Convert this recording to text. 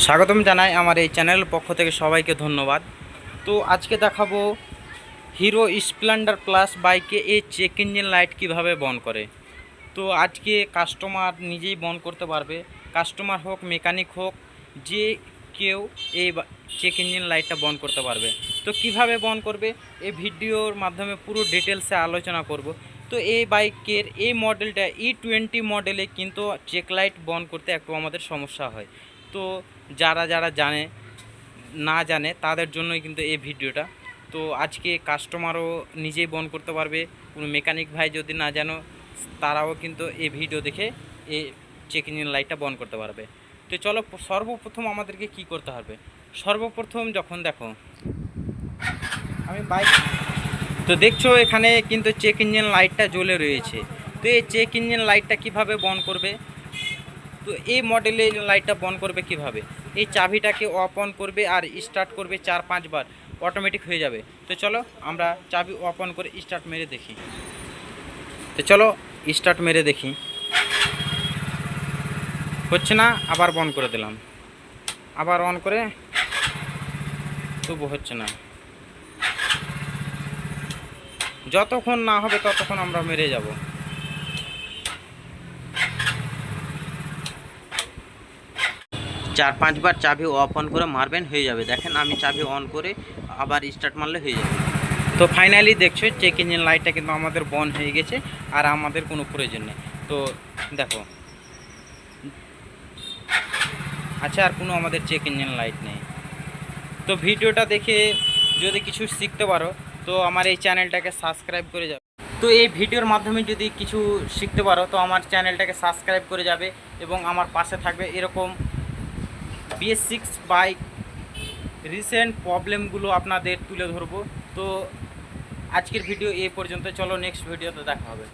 স্বাগতম জানাই আমার এই চ্যানেলের পক্ষ থেকে সবাইকে ধন্যবাদ। তো আজকে দেখাবো হিরো স্প্লেন্ডার প্লাস বাইকে এই চেক ইঞ্জিন লাইট কিভাবে বন্ধ করে। তো আজকে কাস্টমার নিজেই বন্ধ করতে পারবে, কাস্টমার হোক মেকানিক হোক, যে কেউ এই চেক ইঞ্জিন লাইটটা বন্ধ করতে পারবে। তো কিভাবে বন্ধ করবে এই ভিডিওর মাধ্যমে পুরো ডিটেলসে আলোচনা করব। তো এই বাইকের এই মডেলটা E20 মডেলে কিন্তু চেক লাইট বন্ধ করতে একটু আমাদের সমস্যা হয়। তো যারা যারা না জানে তাদের জন্যই কিন্তু এই ভিডিওটা। তো আজকে কাস্টমারও নিজেই বন্ধ করতে পারবে, কোনো মেকানিক ভাই যদি না জানো তারাও কিন্তু এই ভিডিও দেখে এই চেক ইঞ্জিন লাইটটা বন্ধ করতে পারবে। তো চলো সর্বপ্রথম আমাদেরকে কি করতে হবে। সর্বপ্রথম যখন দেখো আমি বাইক, তো দেখছো এখানে কিন্তু চেক ইঞ্জিন লাইটটা জ্বলে রয়েছে। তো এই চেক ইঞ্জিন লাইটটা কিভাবে বন্ধ করবে, তো এই মডেলে লাইটটা বন্ধ করবে কিভাবে, এই চাবিটাকে অফ অন করবে আর স্টার্ট করবে 4-5 বার, অটোমেটিক হয়ে যাবে। তো চলো আমরা চাবি অফ অন করে স্টার্ট মেরে দেখি। তো চলো স্টার্ট মেরে দেখি, হচ্ছে না, আবার বন্ধ করে দিলাম, আবার অন করে, তবু হচ্ছে না। যতক্ষণ না হবে ততক্ষণ আমরা মেরে যাব। 4-5 বার চাবি অফ অন করে মারবেন, হয়ে যাবে। দেখেন আমি চাবি অন করে আবার স্টার্ট মারলে হয়ে যাবে। তো ফাইনালি দেখছো চেক ইঞ্জিন লাইটটা কিন্তু আমাদের বন্ধ হয়ে গেছে, আর আমাদের কোনো প্রয়োজন নেই। তো দেখো, আচ্ছা আর কোনো আমাদের চেক ইঞ্জিন লাইট নেই। তো ভিডিওটা দেখে যদি কিছু শিখতে পারো তো আমার এই চ্যানেলটাকে সাবস্ক্রাইব করে যাবে। তো এই ভিডিওর মাধ্যমে যদি কিছু শিখতে পারো তো আমার চ্যানেলটাকে সাবস্ক্রাইব করে যাবে এবং আমার পাশে থাকবে। এরকম BS6 বাইক রিসেন্ট প্রবলেমগুলো আপনাদের তুলে ধরবো। তো আজকের ভিডিও এই পর্যন্ত, চলো নেক্সট ভিডিওতে দেখা হবে।